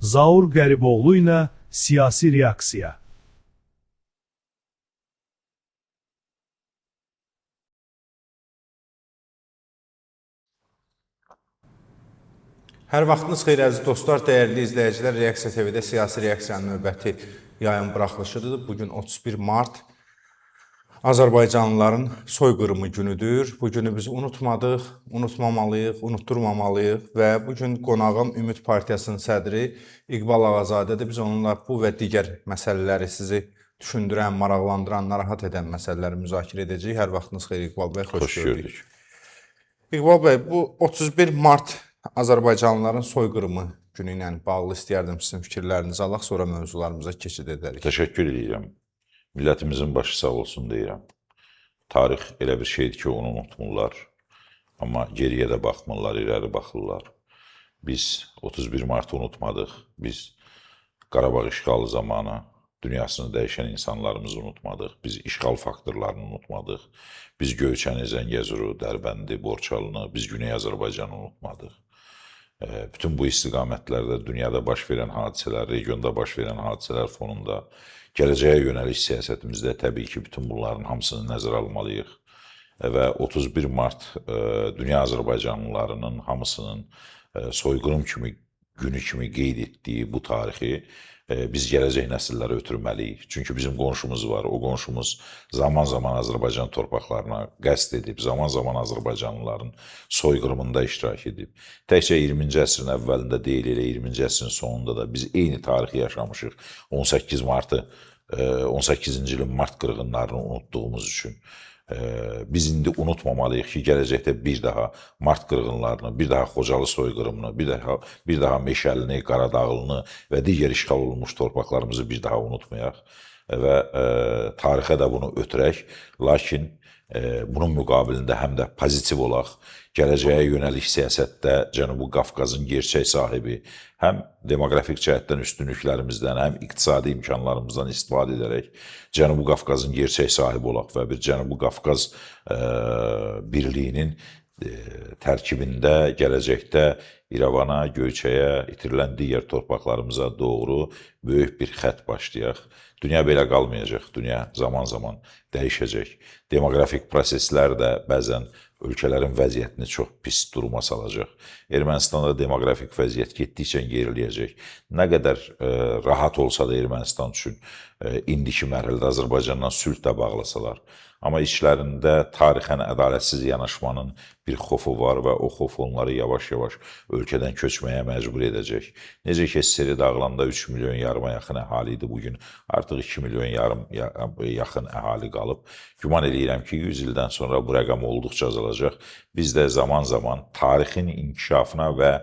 Zaur Qəriboğlu ilə siyasi reaksiya. Hər vaxtınız xeyir əziz dostlar, dəyərli izləyicilər. Reaksiya TV-də siyasi reaksiyanın növbəti yayın buraxılışıdır. Bugün 31 mart Azərbaycanlıların soyqırımı günüdür. Bu günü biz unutmadıq, unutmamalıyıq, unutturmamalıyıq və bugün qonağım Ümid Partiyasının sədri İqbal Ağazadədir. Biz onunla bu və digər məsələləri sizi düşündürən, maraqlandıran, narahat edən məsələləri müzakirə edəcəyik. Hər vaxtınız xeyir İqbal bəy, xoş gördük. İqbal bəy, bu 31 mart Azərbaycanlıların soyqırımı günü ilə bağlı istəyərdim sizin fikirlərinizi alaq, sonra mövzularımıza keçid edərik. Təşəkkür edirəm. Millətimizin başı sağ olsun deyirəm. Tarix elə bir şeydir ki, onu unutmurlar. Amma geriyə də baxmırlar, irəli baxırlar. Biz 31 Mart'ı unutmadıq. Biz Qarabağ işğalı zamanı dünyasını dəyişən insanlarımızı unutmadıq. Biz işğal faktorlarını unutmadıq. Biz Göyçəni, Zəngəzuru, Dərbəndi, Borçalını, biz Güney Azərbaycanı unutmadıq. Bütün bu istiqamətlərdə dünyada baş verən hadisələr, regionda baş verən hadisələr fonunda gələcəyə yönəlik siyasətimizdə təbii ki, bütün bunların hamısını nəzərə almalıyıq. Və 31 Mart dünya Azərbaycanlılarının hamısının soyqırım günü kimi qeyd etdiyi bu tarixi biz gələcək nəsillərə ötürməliyik. Çünki bizim qonşumuz var. O qonşumuz zaman-zaman Azərbaycan torpaqlarına qəsd edib, zaman-zaman Azərbaycanlıların soyqırımında iştirak edib. Təkcə 20-ci əsrin əvvəlində deyil, elə 20-ci əsrin sonunda da biz eyni tarixi yaşamışıq. 18 Mart'ı, 18-ci ilin Mart qırğınlarını unutduğumuz üçün. Biz indi unutmamalıyıq ki, gələcəkdə bir daha Mart qırğınlarını, bir daha Xocalı soyqırımını, bir daha Meşəlini, Qaradağlını və digər işğal olunmuş torpaqlarımızı bir daha unutmayaq və tarixə də bunu ötürək. Lakin bunun müqabilində həm də pozitiv olaq, gələcəyə yönəlik siyasətdə Cənubi Qafqazın gerçək sahibi, həm demoqrafik cəhətdən üstünlüklərimizdən, həm iqtisadi imkanlarımızdan istifadə edərək Cənubi Qafqazın gerçək sahibi olaq və bir Cənubi Qafqaz birliyinin tərkibində gələcəkdə İrəvana, Göyçəyə, itirilən digər torpaqlarımıza doğru böyük bir xətt başlayaq. Dünya belə qalmayacaq, dünya zaman-zaman dəyişəcək. Demoqrafik proseslər də bəzən ölkələrin vəziyyətini çox pis duruma salacaq. Ermənistanda demoqrafik vəziyyət getdikcə geriləyəcək. Nə qədər rahat olsa da Ermənistan üçün indiki mərhələdə Azərbaycandan sülh də bağlasalar. Amma içlərində tarixən ədalətsiz yanaşmanın bir xofu var və o xof onları yavaş-yavaş ölkədən köçməyə məcbur edəcək. Necə ki, SSR dağılanda 3 milyon yarıma yaxın əhali idi, bugün artıq 2 milyon yarım yaxın əhali qalıb. Güman edirəm ki, 100 ildən sonra bu rəqam olduqca azalacaq. Biz də zaman-zaman tarixin inkişafına və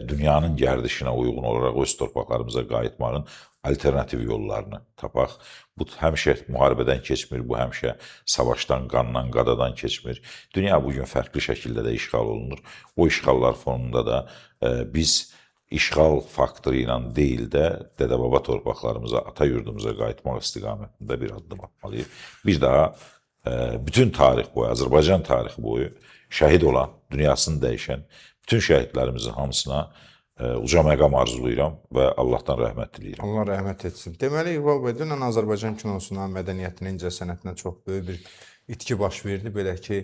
dünyanın gərdişinə uyğun olaraq öz torpaqlarımıza qayıtmağın alternativ yollarını tapaq. Bu həmişə müharibədən keçmir, bu həmişə savaşdan, qandan, qadadan keçmir. Dünya bugün fərqli şəkildə də işğal olunur. O işğallar fonunda da biz işğal faktoru ilə deyil də dədə-baba torpaqlarımıza, ata yurdumuza qayıtmaq istiqamətində bir addım atmalıyıq. Bir daha bütün tarix boyu, Azərbaycan tarixi boyu şəhid olan, dünyasını dəyişən bütün şəhidlərimizin hamısına uca məqam arzulayıram və Allahdan rəhmət diləyirəm. Allah rəhmət etsin. Deməli, İqbal bəy, dünən Azərbaycan kinosuna, mədəniyyətinə, incəsənətinə çox böyük bir itki baş verdi. Belə ki,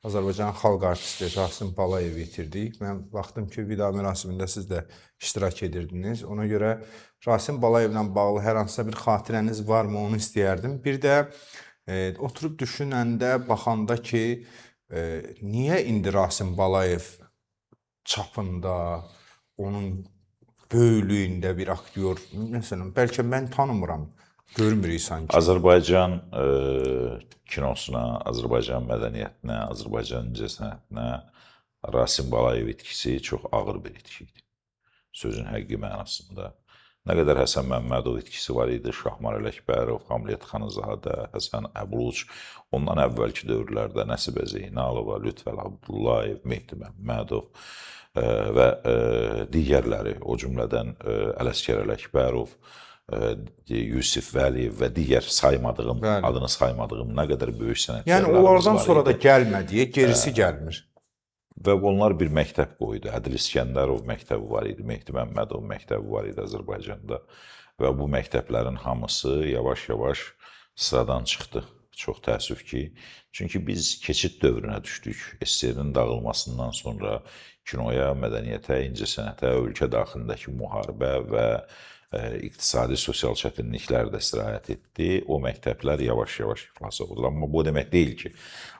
Azərbaycan xalq artisti Rasim Balayevi itirdik. Mən baxdım ki, vida mərasimində siz də iştirak edirdiniz. Ona görə Rasim Balayevlə bağlı hər hansısa bir xatirəniz varmı, onu istəyərdim. Bir də oturub düşünəndə, baxanda ki, niyə indi Rasim Balayev çapında, onun böyüklüyündə bir aktyor, məsələn, bəlkə mən tanımıram, görmürük sanki. Azərbaycan kinosuna, Azərbaycan mədəniyyətinə, Azərbaycan incəsənətinə Rasim Balayev itkisi çox ağır bir itkidir. Sözün həqiqi mənasında. Nə qədər Həsən Məmmədov itkisi var idi, Şahmar Ələkbərov, Hamlet Xanızadə, Həsən Əbuluc, ondan əvvəlki dövrlərdə Nəsibə Zeynalova, Lütfəl Abdullayev, Mehdi Məmmədov və digərləri, o cümlədən Ələsgər Ələkbərov, Yusif Vəliyev və digər saymadığım, adını saymadığım nə qədər böyük sənətkarlarımız var idi. Yəni onlardan sonra da gəlmədiyə, gerisi gəlmir. Və onlar bir məktəb qoydu. Ədil İskəndərov məktəbi var idi, Mehdi Məmmədov məktəbi var idi Azərbaycanda. Və bu məktəblərin hamısı yavaş-yavaş sıradan çıxdı. Çox təəssüf ki, çünki biz keçid dövrünə düşdük. SSR-nin dağılmasından sonra kinoya, mədəniyyətə, incəsənətə, ölkə daxilindəki müharibə və iqtisadi, sosial çətinliklər də istirahət etdi. O məktəblər yavaş-yavaş iflas oldu. Amma bu demək deyil ki,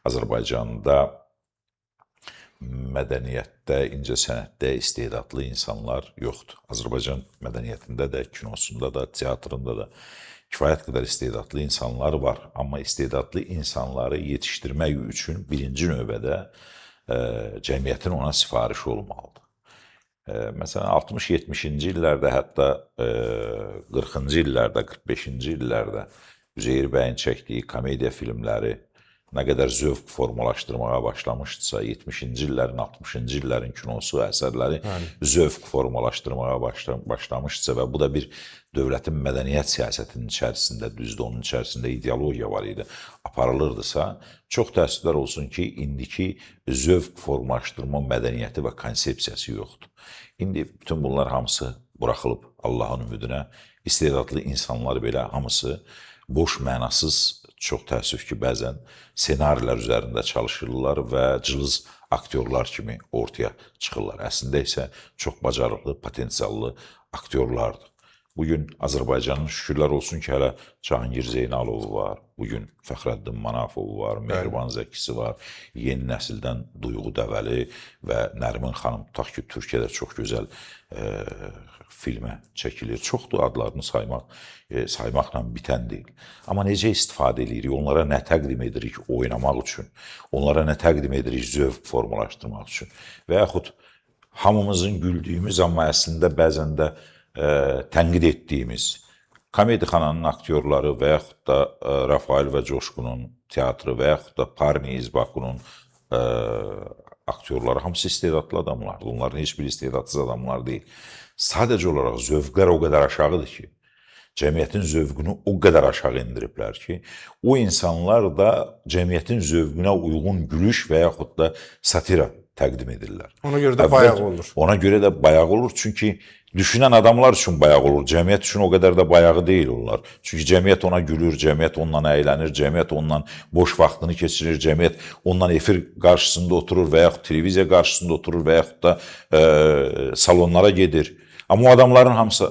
Azərbaycanda mədəniyyətdə, incəsənətdə istedadlı insanlar yoxdur. Azərbaycan mədəniyyətində də, kinosunda da, teatrında da kifayət qədər istedadlı insanlar var. Amma istedadlı insanları yetişdirmək üçün birinci növbədə cəmiyyətin ona sifarişi olmalıdır. Məsələn, 60-70-ci illərdə, hətta 40-cı illərdə, 45-ci illərdə Üzeyir bəyin çəkdiyi komediya filmləri nə qədər zövq formalaşdırmağa başlamışdısa, 70-ci illərin, 60-cı illərin kinosu, əsərləri zövq formalaşdırmağa başlamışdısa və bu da bir dövlətin mədəniyyət siyasətinin içərisində, düzdür, onun içərisində ideologiya var idi, aparılırdısa, çox təəssüflər olsun ki, indiki zövq formalaşdırma mədəniyyəti və konsepsiyası yoxdur. İndi bütün bunlar hamısı buraxılıb Allahın ümidinə, istedadlı insanlar belə hamısı boş, mənasız, çox təəssüf ki, bəzən senarilər üzərində çalışırlar və cılız aktyorlar kimi ortaya çıxırlar. Əslində isə çox bacarıqlı, potensiallı aktyorlardır. Bugün Azərbaycanın şükürlər olsun ki, hələ Cahangir Zeynalovu var, bugün Fəxrəddin Manafovu var, Mehriban Zəkisi var, yeni nəsildən Duyğu Dəvəli və Nərmin xanım, tutaq ki, Türkiyədə çox gözəl filmə çəkilir. Çoxdur, adlarını saymaqla bitən deyil. Amma necə istifadə edirik, onlara nə təqdim edirik oynamaq üçün, onlara nə təqdim edirik zövq formalaşdırmaq üçün və yaxud hamımızın güldüyümüz, amma əslində bəzən də tənqid etdiyimiz Komedixananın aktyorları və yaxud da Rafael və Coşqunun teatrı və yaxud da Parni İzbakunun aktyorları hamısı istedadlı adamlardır. Onların heç bir istedadsız adamlar deyil. Sadəcə olaraq zövqlər o qədər aşağıdır ki, cəmiyyətin zövqünü o qədər aşağı indiriblər ki, o insanlar da cəmiyyətin zövqünə uyğun gülüş və yaxud da satira təqdim edirlər. Ona görə də bayaq olur. Ona görə də bayaq olur, çünki düşünən adamlar üçün bayaq olur. Cəmiyyət üçün o qədər də bayağı deyil onlar. Çünki cəmiyyət ona gülür, cəmiyyət ondan əylənir, cəmiyyət ondan boş vaxtını keçirir, cəmiyyət ondan efir qarşısında oturur və yaxud televiziya qarşısında oturur və yaxud da salonlara gedir. Amma o adamların hamısı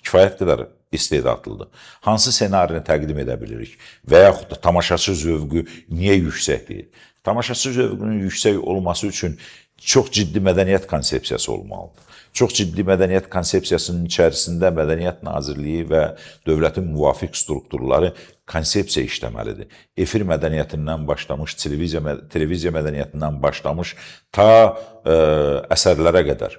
kifayət qədər istedadlıdır. Hansı senarini təqdim edə bilirik və yaxud da tamaşaçı zövqü niyə yüksək deyil? Tamaşaçı zövqünün yüksək olması üçün çox ciddi mədəniyyət konsepsiyası olmalıdır. Çox ciddi mədəniyyət konsepsiyasının içərisində Mədəniyyət Nazirliyi və dövlətin müvafiq strukturları konsepsiya işləməlidir. Efir mədəniyyətindən başlamış, televiziya mədəniyyətindən başlamış ta əsərlərə qədər.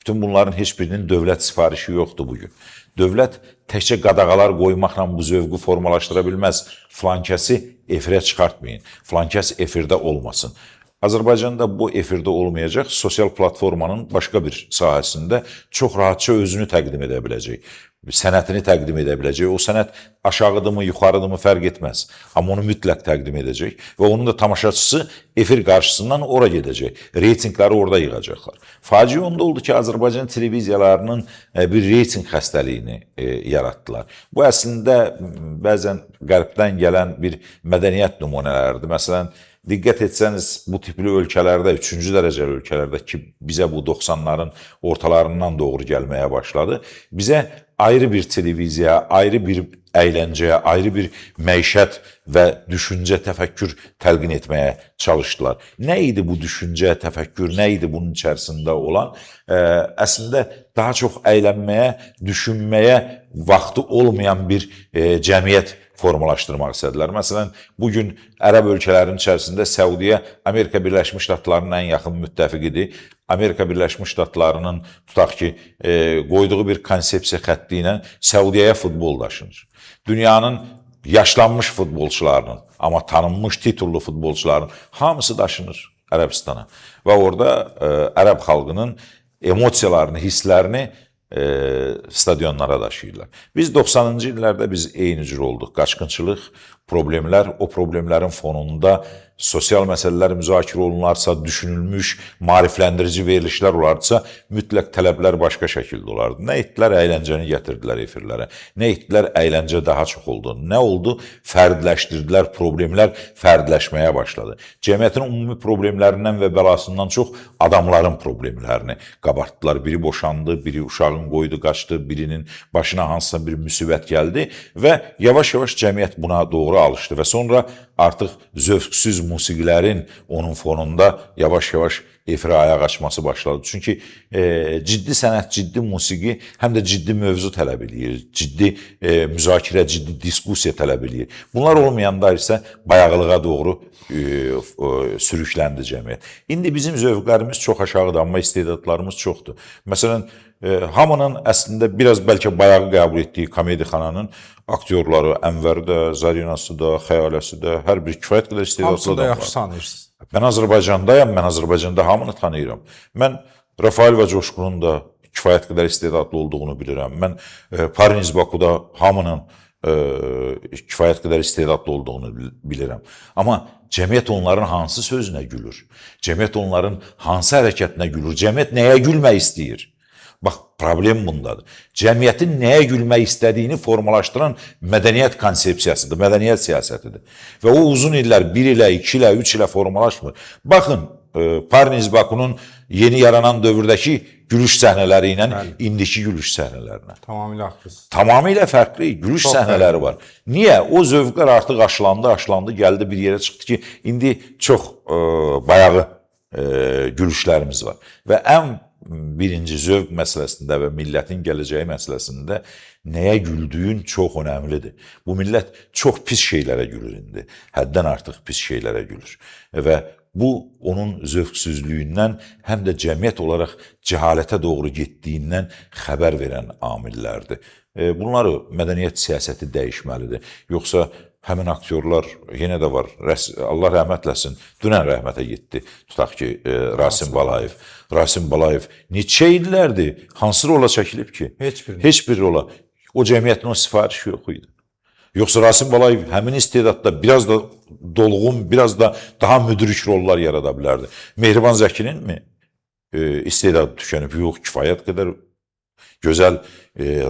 Bütün bunların heç birinin dövlət sifarişi yoxdur bugün. Dövlət təkcə qadağalar qoymaqla bu zövqü formalaşdıra bilməz. Filankəsi efirə çıxartmayın, filankəs efirdə olmasın. Azərbaycanda bu efirdə olmayacaq, sosial platformanın başqa bir sahəsində çox rahatça özünü təqdim edə biləcək, sənətini təqdim edə biləcək. O sənət aşağıdımı, yuxarıdımı fərq etməz, amma onu mütləq təqdim edəcək və onun da tamaşaçısı efir qarşısından ora gedəcək, reytingləri orada yığacaqlar. Faciə onda oldu ki, Azərbaycan televiziyalarının bir reyting xəstəliyini yaratdılar. Bu əslində bəzən qərbdən gələn bir mədəniyyət nümunələridir. Məsələn, diqqət etsəniz, bu tipli ölkələrdə, 3-cü dərəcəli ölkələrdə ki, bizə bu 90'ların ortalarından doğru gəlməyə başladı, bizə ayrı bir televiziya, ayrı bir əyləncəyə, ayrı bir məişət və düşüncə, təfəkkür təlqin etməyə çalışdılar. Nə idi bu düşüncə, təfəkkür, nə idi bunun içərisində olan? Əslində, daha çox əylənməyə, düşünməyə vaxtı olmayan bir cəmiyyət formalaşdırmaq istədilər. Məsələn, bugün ərəb ölkələrinin içərisində Səudiyyə Amerika Birləşmiş Ştatlarının ən yaxın müttəfiqidir. Amerika Birləşmiş Ştatlarının, tutaq ki, qoyduğu bir konsepsiya xətti ilə Səudiyyəyə futbol daşınır. Dünyanın yaşlanmış futbolçularının, amma tanınmış titullu futbolçuların hamısı daşınır Ərəbistana. Və orada ərəb xalqının emosiyalarını, hisslərini stadionlara daşıyırlar. Biz 90-cı illərdə biz eyni cür olduq. Qaçqınçılıq problemlər, o problemlərin fonunda sosial məsələlər müzakirə olunarsa, düşünülmüş, maarifləndirici verilişlər olardısa, mütləq tələblər başqa şəkildə olardı. Nə etdilər? Əyləncəni gətirdilər efirlərə. Nə etdilər? Əyləncə daha çox oldu. Nə oldu? Fərdləşdirdilər, problemlər fərdləşməyə başladı. Cəmiyyətin ümumi problemlərindən və bəlasından çox adamların problemlərini qabartdılar. Biri boşandı, biri uşağın qoydu, qaçdı, birinin başına hansısa bir müsibət gəldi və yavaş-yavaş cəmiyyət buna doğru alışdı və sonra artıq zövqsüz musiqilərin onun fonunda yavaş-yavaş efirə ayaq açması başladı. Çünki ciddi sənət, ciddi musiqi həm də ciddi mövzu tələb edir, ciddi müzakirə, ciddi diskussiya tələb edir. Bunlar olmayanda isə bayağılığa doğru sürükləndi cəmiyyət. İndi bizim zövqlərimiz çox aşağıdır, amma istedadlarımız çoxdur. Məsələn, hamının əslində biraz bəlkə bayağı qəbul etdiyi Komedixananın aktyorları, Ənvəri də, Zarinası da, Xəyaləsi də, hər bir kifayət qədər istedadlı Hamısını da adamlar. yaxşı tanıyırsınız. Mən Azərbaycandayam, mən Azərbaycanda hamını tanıyıram. Mən Rafael və Coşqunun da kifayət qədər istedadlı olduğunu bilirəm. Mən Pariniz Bakuda hamının kifayət qədər istedadlı olduğunu bilirəm. Amma cəmiyyət onların hansı sözünə gülür? Cəmiyyət onların hansı hərəkətinə gülür? Cəmiyyət nəyə gülmək istəyir? Bax, problem bundadır. Cəmiyyətin nəyə gülmək istədiyini formalaşdıran mədəniyyət konsepsiyasıdır, mədəniyyət siyasətidir. Və o uzun illər, 1 ilə, 2 ilə, 3 ilə formalaşmır. Baxın, Pariniz Bakunun yeni yaranan dövrdəki gülüş səhnələri ilə indiki gülüş səhnələrinə. Tamamilə haqlısınız. Tamamilə fərqli gülüş səhnələri var. Niyə? O zövqlər artıq aşılandı, gəldi bir yerə çıxdı ki, indi çox bayağı gülüşlərimiz var. Və ən birinci zövq məsələsində və millətin gələcəyi məsələsində nəyə güldüyün çox önəmlidir. Bu millət çox pis şeylərə gülür indi. Həddən artıq pis şeylərə gülür. Və bu, onun zövqsüzlüyündən, həm də cəmiyyət olaraq cəhalətə doğru getdiyindən xəbər verən amillərdir. Bunları mədəniyyət siyasəti dəyişməlidir. Yoxsa həmin aktyorlar yenə də var. Allah rəhmət eləsin. Dünən rəhmətə getdi. Tutaq ki, Rasim Balayev. Rasim Balayev neçə illərdir hansı rola çəkilib ki? Heç bir rola. O cəmiyyətin o sifarişi yox idi. Yoxsa Rasim Balayev həmin istedadda biraz da dolğun, biraz da daha müdrik rollar yarada bilərdi. Mehriban Zəkinin mi istedadı tükənib? Yox, kifayət qədər gözəl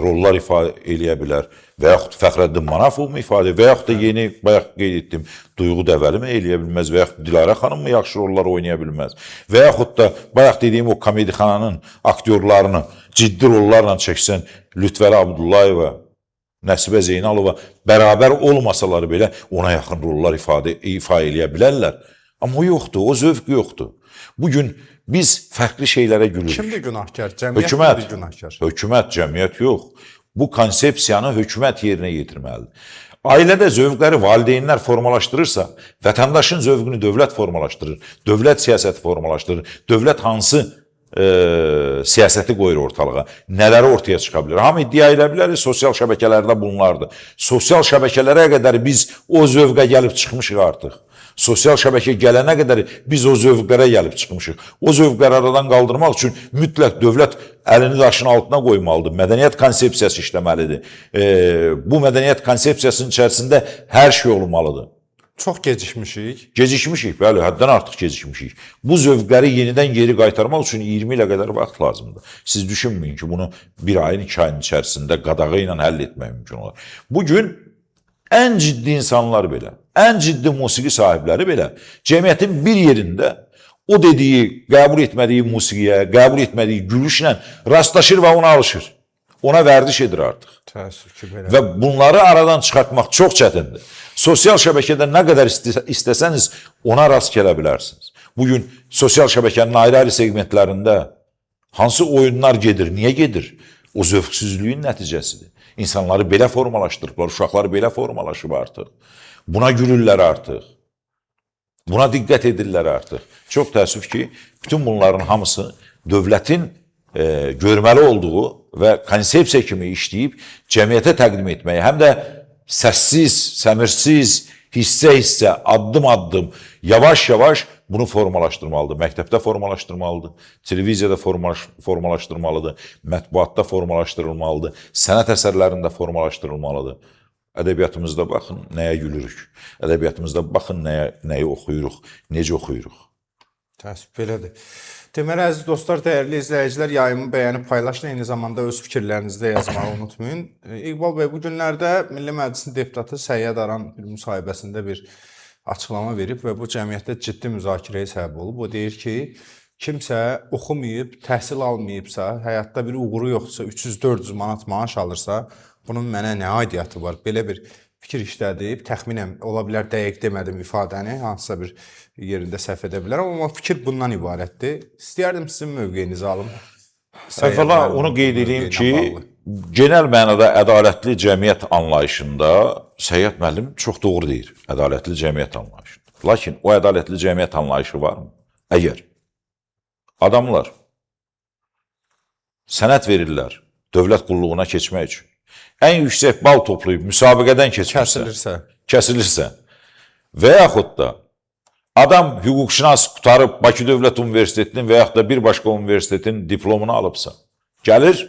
rollar ifadə eləyə bilər. Və yaxud Fəxrəddin Manafov mu ifadə, və yaxud da yeni, bayaq qeyd etdim, Duyğu Dəvəli mi eləyə bilməz, və yaxud Dilarə xanım mı yaxşı rollar oynaya bilməz, və yaxud da bayaq dediyim o Komedixananın aktyorlarını ciddi rollarla çəksən, Lütfəli Abdullayeva, Nəsibə Zeynalova bərabər olmasalar belə ona yaxın rollar ifa eləyə bilərlər. Amma o yoxdur, o zövq yoxdur. Bugün biz fərqli şeylərə gülürük. Kimdir günahkar? Cəmiyyət günahkar? Hökumət, cəmiyyət yox. Bu konsepsiyanı hökumət yerinə yetirməlidir. Ailədə zövqləri valideynlər formalaşdırırsa, vətəndaşın zövqünü dövlət formalaşdırır, dövlət siyasəti formalaşdırır, dövlət hansı siyasəti qoyur ortalığa, nələri ortaya çıxa bilər. Hamı iddia edə bilərik, sosial şəbəkələrdə bunlardır. Sosial şəbəkələrə qədər biz o zövqə gəlib çıxmışıq artıq. Sosial şəbəkə gələnə qədər biz o zövqlərə gəlib çıxmışıq. O zövqləri aradan qaldırmaq üçün mütləq dövlət əlini daşın altına qoymalıdır. Mədəniyyət konsepsiyası işləməlidir. Bu mədəniyyət konsepsiyasının içərisində hər şey olmalıdır. Çox gecikmişik. Gecikmişik, bəli, həddən artıq gecikmişik. Bu zövqləri yenidən geri qaytarmaq üçün 20 ilə qədər vaxt lazımdır. Siz düşünməyin ki, bunu bir ayın, 2 ayın içərisində qadağı ilə həll etmək mümkün olar. Bugün ən ciddi insanlar belə, ən ciddi musiqi sahibləri belə cəmiyyətin bir yerində o dediyi, qəbul etmədiyi musiqiyə, qəbul etmədiyi gülüşlə rastlaşır və ona alışır. Ona vərdiş edir artıq. Təəssüf ki, belə. Və bunları aradan çıxartmaq çox çətindir. Sosial şəbəkədə nə qədər istəsəniz ona rast gələ bilərsiniz. Bugün sosial şəbəkənin ayrı-ayrı segmentlərində hansı oyunlar gedir, niyə gedir? O zövqsüzlüyün nəticəsidir. İnsanları belə formalaşdırıblar, uşaqları belə formalaşıb artıq. Buna gülürlər artıq. Buna diqqət edirlər artıq. Çox təəssüf ki, bütün bunların hamısı dövlətin görməli olduğu və konsepsiya kimi işləyib cəmiyyətə təqdim etməyi, həm də səssiz, səmirsiz, hissə-hissə, addım-addım, yavaş-yavaş bunu formalaşdırmalıdır. Məktəbdə formalaşdırmalıdır, televiziyada formalaşdırmalıdır, mətbuatda formalaşdırılmalıdır, sənət əsərlərində formalaşdırılmalıdır. Ədəbiyyatımızda baxın, nəyə gülürük. Ədəbiyyatımızda baxın, nəyi oxuyuruq, necə oxuyuruq. Təəssüf, belədir. Deməli, əziz dostlar, dəyərli izləyicilər, yayımı bəyənib paylaşın, eyni zamanda öz fikirlərinizi də yazmağı unutmayın. İqbal bəy, bu günlərdə Milli Məclisin deputatı Səyyad Aran bir müsahibəsində bir açıqlama verib və bu cəmiyyətdə ciddi müzakirəyə səbəb olub. O deyir ki, kimsə oxumayıb, təhsil almayıbsa, həyatda bir uğuru yoxdursa, 300-400 manat maaş alırsa, bunun mənə nə aidiyyatı var? Belə bir fikir işlədib, təxminən ola bilər dəqiq demədim ifadəni, hansısa bir yerində səhv edə bilərəm, amma fikir bundan ibarətdir. İstəyərdim sizin mövqeyinizi alım. Əvvəla onu qeyd edeyim ki, genel mənada ədalətli cəmiyyət anlayışında Səyyad müəllim çox doğru deyir, ədalətli cəmiyyət anlayışında. Lakin o ədalətli cəmiyyət anlayışı varmı? Əgər adamlar sənəd verirlər dövlət qulluğuna keçmək üçün, ən yüksək bal toplayıb müsabiqədən kəsilirsə və yaxud da adam hüquqşünas qutarıb Bakı Dövlət Universitetinin və yaxud da bir başqa universitetin diplomunu alıbsa, gəlir,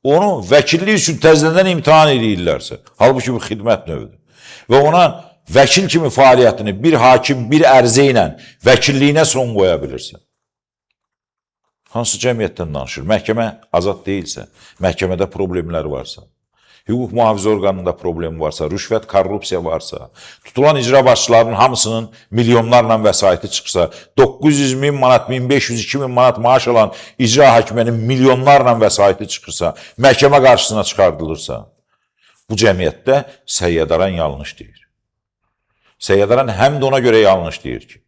onu vəkillik üçün təzədən imtahan edirlərsə, halbuki bu xidmət növüdür və ona vəkil kimi fəaliyyətini bir hakim bir ərizə ilə vəkilliyinə son qoya bilirsə, hansı cəmiyyətdən danışır? Məhkəmə azad deyilsə, məhkəmədə problemlər varsa, hüquq mühafizə orqanında problem varsa, rüşvət, korrupsiya varsa, tutulan icra başçılarının hamısının milyonlarla vəsaiti çıxsa, 900 min manat, 1500, 2000 manat maaş alan icra hakiminin milyonlarla vəsaiti çıxırsa, məhkəmə qarşısına çıxardılırsa, bu cəmiyyətdə Səyyad Aran yanlış deyir. Səyyad Aran həm də ona görə yanlış deyir ki,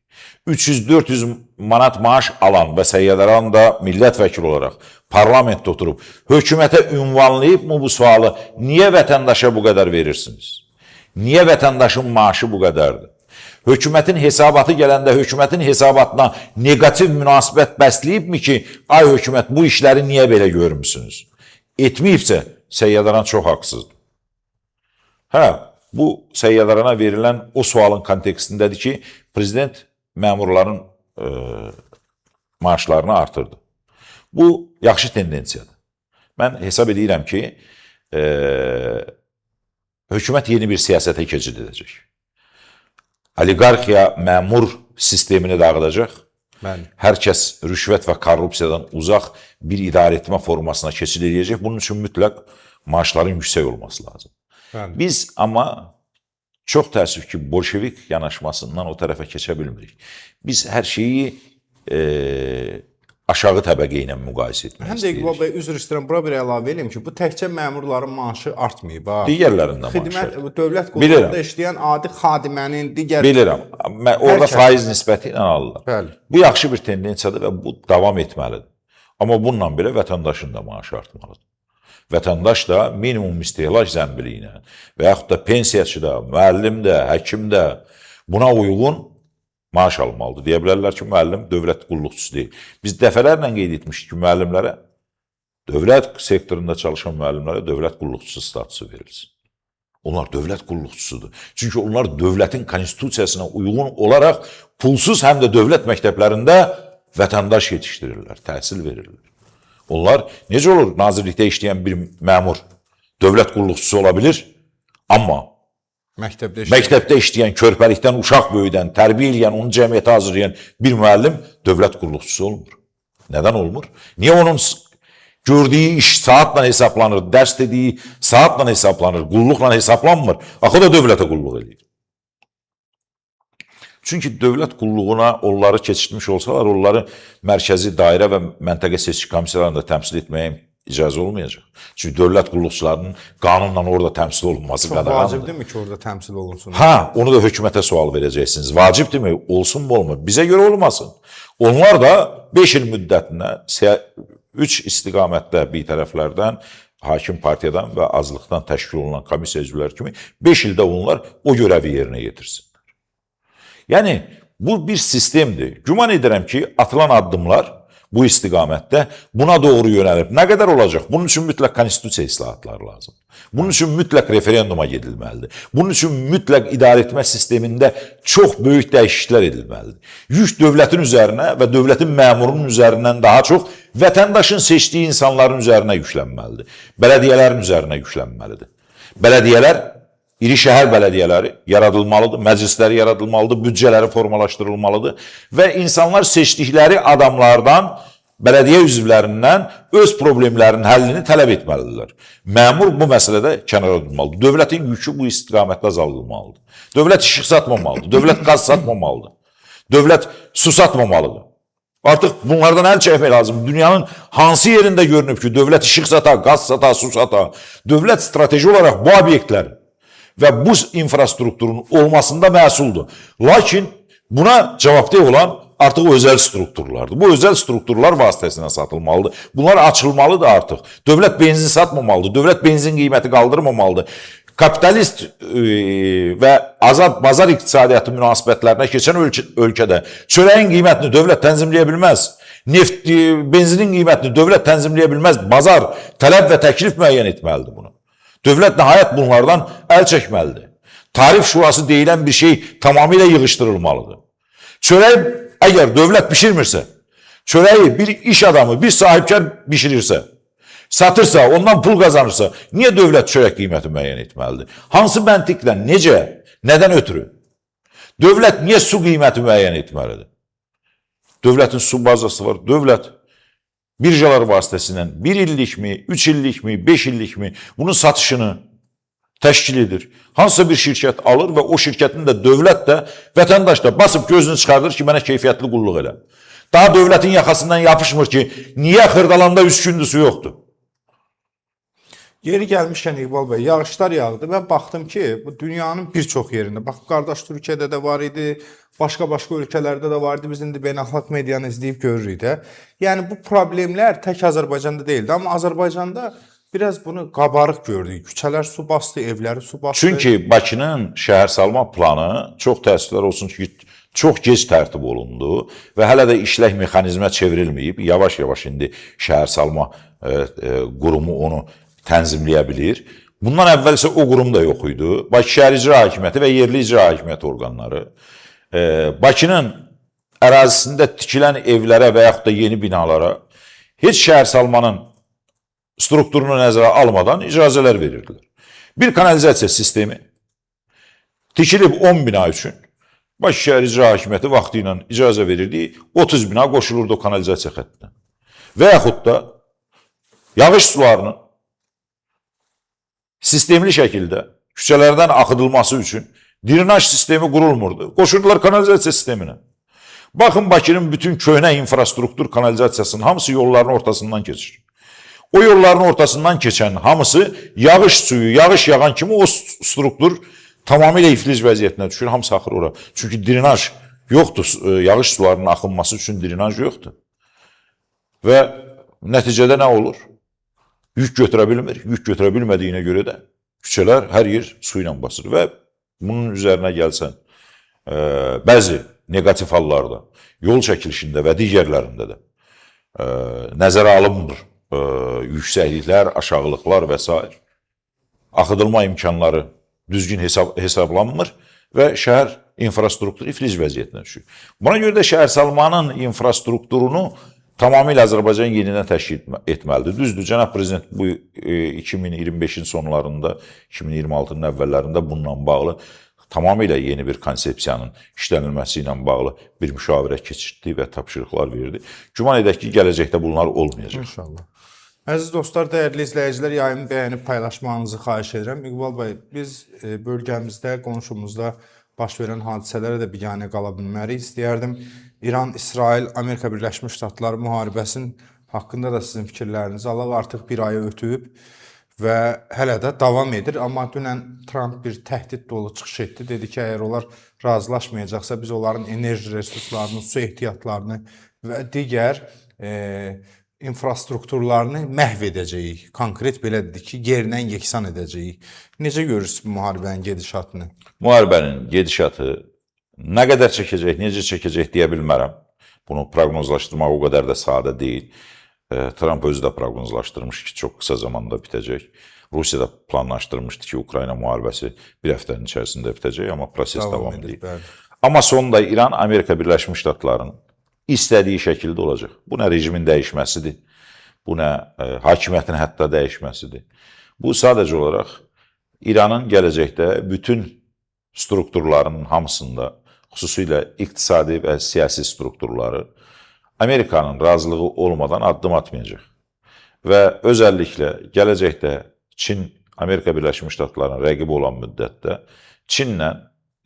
300-400 manat maaş alan və Səyyad Aran da millət vəkili olaraq parlamentdə oturub, hökumətə ünvanlayıb mı bu sualı, niyə vətəndaşa bu qədər verirsiniz? Niyə vətəndaşın maaşı bu qədərdir? Hökumətin hesabatı gələndə hökumətin hesabatına negativ münasibət bəsləyibmi ki, ay hökumət bu işləri niyə belə görmüsünüz? Etməyibsə, Səyyad Aran çox haqsızdır. Hə, bu Səyyad Arana verilən o sualın kontekstindədir ki, prezident məmurların maaşlarını artırdı. Bu, yaxşı tendensiyadır. Mən hesab edirəm ki, hökumət yeni bir siyasətə keçid edəcək. Oliqarxiya məmur sistemini dağıdacaq. Hər kəs rüşvət və korrupsiyadan uzaq bir idarəetmə formasına keçid edəcək. Bunun üçün mütləq maaşların yüksək olması lazım. Biz amma çox təəssüf ki, bolşevik yanaşmasından o tərəfə keçə bilmirik. Biz hər şeyi aşağı təbəqə ilə müqayisə etmək istəyirik. Həm də İqbal bəy, üzr istəyirəm, bura bir əlavə edeyim ki, bu təkcə məmurların maaşı artmayıb. Digərlərində maaşı. Xidmət, dövlət qulluğunda işləyən adi xadimənin, digər... Bilirəm, orada faiz nisbəti ilə alırlar. Bəli. Bu yaxşı bir tendensiyadır və bu davam etməlidir. Amma bununla belə vətəndaşın da maaşı artmalıdır. Vətəndaş da minimum istehlak zəmbiliyinə və yaxud da pensiyaçı da, müəllim də, həkim də buna uyğun maaş almalıdır. Deyə bilərlər ki, müəllim dövlət qulluqçusu deyil. Biz dəfələrlə qeyd etmişdik ki, müəllimlərə, dövlət sektorunda çalışan müəllimlərə dövlət qulluqçusu statusu verilsin. Onlar dövlət qulluqçusudur. Çünki onlar dövlətin konstitusiyasına uyğun olaraq pulsuz həm də dövlət məktəblərində vətəndaş yetişdirirlər, təhsil verirlər. Onlar necə olur nazirlikdə işləyən bir məmur dövlət qulluqçusu ola bilir, amma məktəbdə işləyən, körpəlikdən uşaq böyüdən, tərbiyə edən, onu cəmiyyətə hazırlayan bir müəllim dövlət qulluqçusu olmur. Nədən olmur? Niyə onun gördüyü iş saatla hesablanır, dərs dediyi saatla hesablanır, qulluqla hesablanmır? Axı da dövlətə qulluq edir. Çünki dövlət qulluğuna onları keçirtmiş olsalar, onları mərkəzi dairə və məntəqə seçki komissiyalarında təmsil etməyə icazə olmayacaq. Çünki dövlət qulluqçularının qanunla orada təmsil olunması qadağandır. Vacibdirmi ki, orada təmsil olunsun? Ha, onu da hökumətə sual verəcəksiniz. Vacibdirmi? Olsun mu, olmur? Bizə görə olmasın. Onlar da 5 il müddətinə 3 istiqamətdə bir tərəflərdən, hakim partiyadan və azlıqdan təşkil olunan komissiya üzvləri kimi 5 ildə onlar o görəvi yerinə yetirsin. Yəni, bu bir sistemdir. Güman edirəm ki, atılan addımlar bu istiqamətdə buna doğru yönəlib. Nə qədər olacaq? Bunun üçün mütləq konstitusiya islahatları lazım. Bunun üçün mütləq referenduma gedilməlidir. Bunun üçün mütləq idarəetmə sistemində çox böyük dəyişikliklər edilməlidir. Yük dövlətin üzərinə və dövlətin məmurunun üzərindən daha çox vətəndaşın seçdiyi insanların üzərinə yüklənməlidir. Bələdiyyələrin üzərinə yüklənməlidir. Bələdiyyələr İri şəhər bələdiyyələri yaradılmalıdır, məclisləri yaradılmalıdır, büdcələri formalaşdırılmalıdır və insanlar seçdikləri adamlardan, bələdiyyə üzvlərindən öz problemlərinin həllini tələb etməlidirlər. Məmur bu məsələdə kənara durmalıdır. Dövlətin yükü bu istiqamətdə azaldılmalıdır. Dövlət işıq satmamalıdır, dövlət qaz satmamalıdır, dövlət su satmamalıdır. Artıq bunlardan əl çəkmək lazım. Dünyanın hansı yerində görünüb ki, dövlət işıq sata, qaz sata, su sata, dövlət strateji olaraq bu obyektlər və bu infrastrukturun olmasında məsuldur. Lakin buna cavabdeh olan artıq özəl strukturlardır. Bu özəl strukturlar vasitəsilə satılmalıdır. Bunlar açılmalıdır artıq. Dövlət benzin satmamalıdır. Dövlət benzin qiyməti qaldırmamalıdır. Kapitalist və azad bazar iqtisadiyyatı münasibətlərinə keçən ölkədə çörəyin qiymətini dövlət tənzimləyə bilməz. Neft, benzinin qiymətini dövlət tənzimləyə bilməz. Bazar tələb və təklif müəyyən etməlidir bunu. Dövlət nəhayət bunlardan əl çəkməlidir. Tarif şurası deyilən bir şey tamamilə yığışdırılmalıdır. Çörəyi əgər dövlət bişirmirsə, çörəyi bir iş adamı, bir sahibkar bişirirsə, satırsa, ondan pul qazanırsa, niyə dövlət çörək qiyməti müəyyən etməlidir? Hansı məntiqlə, necə, nədən ötürü? Dövlət niyə su qiyməti müəyyən etməlidir? Dövlətin su bazası var, dövlət birjalar vasitəsilə 1 illikmi, 3 illikmi, 5 illikmi bunun satışını təşkil edir. Hansısa bir şirkət alır və o şirkətin də dövlət də, vətəndaş da basıb gözünü çıxardır ki, mənə keyfiyyətli qulluq elə. Daha dövlətin yaxasından yapışmır ki, niyə Xırdalanda 3 gündür su yoxdur? Yeri gəlmişkən İqbal bəy, yağışlar yağdı. Mən baxdım ki, bu dünyanın bir çox yerində, bax qardaş Türkiyədə də var idi, başqa ölkələrdə də var idi. Biz indi beynəlxalq medianı izləyib görürük də. Yəni bu problemlər tək Azərbaycanda deyildi, amma Azərbaycanda biraz bunu qabarıq gördük. Küçələr su bastı, evləri su bastı. Çünki Bakının şəhərsalma planı çox təəssüflər olsun ki, çox gec tərtib olundu və hələ də işlək mexanizmə çevrilməyib. Yavaş-yavaş indi şəhərsalma qurumu onu tənzimləyə bilir. Bundan əvvəl isə o qurum da yox idi. Bakı Şəhər İcra Hakimiyyəti və yerli icra hakimiyyəti orqanları Bakının ərazisində tikilən evlərə və yaxud da yeni binalara heç şəhərsalmanın strukturunu nəzərə almadan icazələr verirdilər. Bir kanalizasiya sistemi tikilib 10 bina üçün Bakı Şəhər İcra Hakimiyyəti vaxtı ilə icazə verirdi, 30 bina qoşulurdu o kanalizasiya xəttinə. Və yaxud da yağış sularının sistemli şəkildə küçələrdən axıdılması üçün drenaj sistemi qurulmurdu. Qoşurdular kanalizasiya sisteminə. Baxın, Bakının bütün köhnə infrastruktur kanalizasiyasının hamısı yolların ortasından keçir. O yolların ortasından keçən hamısı yağış suyu, yağış yağan kimi o struktur tamamilə iflic vəziyyətinə düşür. Hamısı axır ora. Çünki drenaj yoxdur. Yağış sularının axınması üçün drenaj yoxdur. Və nəticədə nə olur? Yük götürə bilmir. Yük götürə bilmədiyinə görə də küçələr hər yer su ilə basır. Və bunun üzərinə gəlsən, bəzi negativ hallarda, yol çəkilişində və digərlərində də nəzərə alınmır. Yüksəkliklər, aşağılıqlar və s. Axıdılma imkanları düzgün hesablanmır və şəhər infrastrukturu iflic vəziyyətinə düşür. Buna görə də şəhərsalmanın infrastrukturunu tamamilə Azərbaycan yenidən təşkil etməlidir. Düzdür, Cənab Prezident bu 2025-in sonlarında, 2026-nın əvvəllərində bununla bağlı tamamilə yeni bir konsepsiyanın işlənilməsi ilə bağlı bir müşavirə keçirdi və tapşırıqlar verdi. Güman edək ki, gələcəkdə bunlar olmayacaq. İnşallah. Əziz dostlar, dəyərli izləyicilər, yayımı bəyənib paylaşmanızı xahiş edirəm. İqbal bəy, biz bölgəmizdə, qonşumuzda baş verən hadisələrə də biganə qala bilmərik. İstəyərdim İran, İsrail, Amerika Birləşmiş Ştatları müharibəsinin haqqında da sizin fikirlərinizi alaq. Artıq bir ayı ötüb və hələ də davam edir. Amma dünən Trump bir təhdid dolu çıxış etdi. Dedi ki, əgər onlar razılaşmayacaqsa biz onların enerji resurslarını, su ehtiyatlarını və digər infrastrukturlarını məhv edəcəyik. Konkret belə dedi ki, yerindən yeksan edəcəyik. Necə görürsünüz bu müharibənin gedişatını? Müharibənin gedişatı nə qədər çəkəcək, necə çəkəcək deyə bilmərəm. Bunu proqnozlaşdırmaq o qədər də sadə deyil. Trump özü də proqnozlaşdırmış ki, çox qısa zamanda bitəcək. Rusiya da planlaşdırmışdı ki, Ukrayna müharibəsi bir həftənin içərisində bitəcək, amma proses davam edir. Amma sonunda İran, Amerika Birləşmiş Ştatlarının istədiyi şəkildə olacaq. Bu nə rejimin dəyişməsidir, bu nə hakimiyyətin hətta dəyişməsidir. Bu sadəcə olaraq İranın gələcəkdə bütün strukturlarının hamısında, xüsusilə iqtisadi və siyasi strukturları Amerikanın razılığı olmadan addım atmayacaq. Və özəlliklə gələcəkdə Çin, Amerika Birləşmiş Ştatlarının rəqibi olan müddətdə Çinlə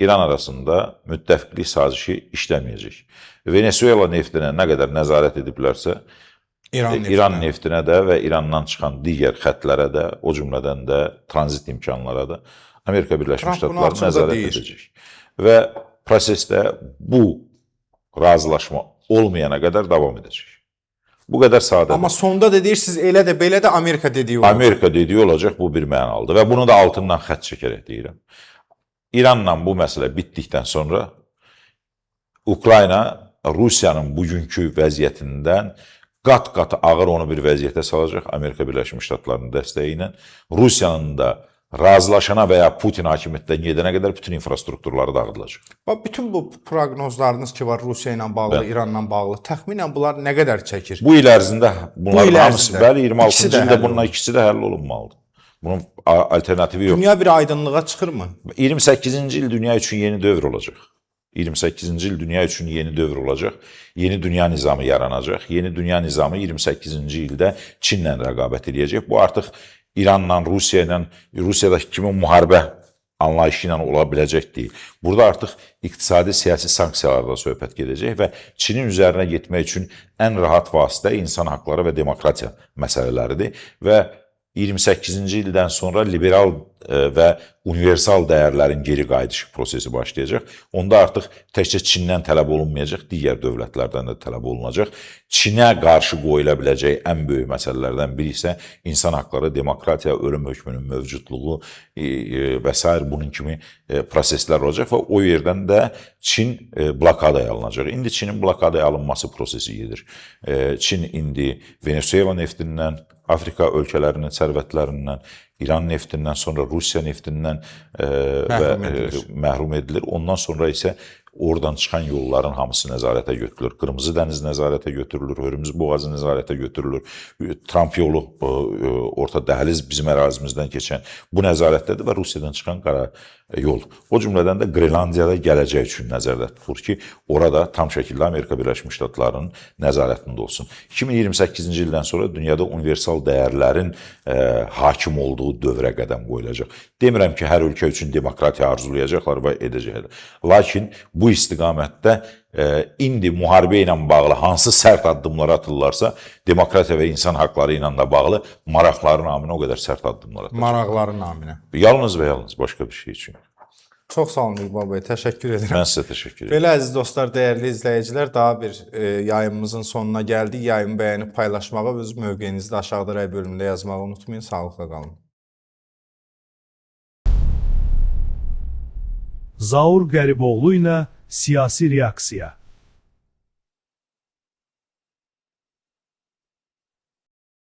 İran arasında müttəfiqlik sazişi işləməyəcək. Venezuela neftinə nə qədər nəzarət ediblərsə, İran neftinə də və İrandan çıxan digər xətlərə də, o cümlədən də tranzit imkanlara da Amerika Birləşmiş Ştatları nəzarət edəcək. Və prosesdə bu razılaşma olmayana qədər davam edəcək. Bu qədər sadədir. Amma sonda da deyirsiniz, elə də belə də Amerika dediyi olacaq. Amerika dediyi olacaq, bu bir mənalıdır. Və bunu da altından xətt çəkərək deyirəm. İranla bu məsələ bitdikdən sonra Ukrayna Rusiyanın bugünkü vəziyyətindən qat-qat ağır onu bir vəziyyətə salacaq Amerika Birləşmiş Ştatlarının dəstəyi ilə. Rusiyanın da razılaşana və ya Putin hakimiyyətdən gedənə qədər bütün infrastrukturları dağıdılacaq. Bütün bu proqnozlarınız ki var Rusiya ilə bağlı, İranla bağlı, təxminən bunlar nə qədər çəkir? Bu il ərzində bunların hamısı, bəli, 26-cı ildə bununla ikisi də həll olunmalıdır. Bunun alternativi yox. Dünya bir aydınlığa çıxırmı? 28-ci il dünya üçün yeni dövr olacaq. 28-ci il dünya üçün yeni dövr olacaq. Yeni dünya nizamı yaranacaq. Yeni dünya nizamı 28-ci ildə Çinlə rəqabət edəcək. Bu artıq İranla, Rusiya ilə, Rusiyadakı kimi müharibə anlayışı ilə ola biləcək deyil. Burada artıq iqtisadi, siyasi sanksiyalarda söhbət gedəcək və Çinin üzərinə getmək üçün ən rahat vasitə insan haqları və demokratiya məsələləridir və 28-ci ildən sonra liberal və universal dəyərlərin geri qayıdışı prosesi başlayacaq. Onda artıq təkcə Çindən tələb olunmayacaq, digər dövlətlərdən də tələb olunacaq. Çinə qarşı qoyula biləcək ən böyük məsələlərdən biri isə insan haqları, demokratiya, ölüm hökmünün mövcudluğu və s. bunun kimi proseslər olacaq və o yerdən də Çin blokadaya alınacaq. İndi Çinin blokadaya alınması prosesi gedir. Çin indi Venezuela neftindən, Afrika ölkələrinin sərvətlərindən, İran neftindən, sonra Rusiya neftindən məhrum edilir. Ondan sonra isə oradan çıxan yolların hamısı nəzarətə götürülür. Qırmızı dəniz nəzarətə götürülür, Hörmüz boğazı nəzarətə götürülür. Tramp yolu, orta dəhliz bizim ərazimizdən keçən bu nəzarətdədir və Rusiyadan çıxan qara yol. O cümlədən də Qrenlandiyada gələcək üçün nəzərdə tutulur ki, orada tam şəkildə Amerika Birləşmiş Ştatlarının nəzarətində olsun. 2028-ci ildən sonra dünyada universal dəyərlərin hakim olduğu dövrə qədəm qoyulacaq. Demirəm ki, hər ölkə üçün demokratiya arzulayacaqlar və edəcəklər. Lakin bu istiqamətdə indi müharibə ilə bağlı hansı sərt addımlar atırlarsa, demokratiya və insan haqları ilə də bağlı maraqların naminə o qədər sərt addımlar atacaq. Maraqların naminə. Yalnız və yalnız başqa bir şey üçün. Çox sağ olun İqbal bəy, təşəkkür edirəm. Mən sizə təşəkkür edirəm. Belə əziz dostlar, dəyərli izləyicilər, daha bir yayımımızın sonuna gəldik. Yayımı bəyənib paylaşmağı, öz mövqeyinizi də aşağıda rəy bölümündə yazmağı unutmayın. Sağlıqla qalın. Zaur Qəriboğlu ilə siyasi reaksiya.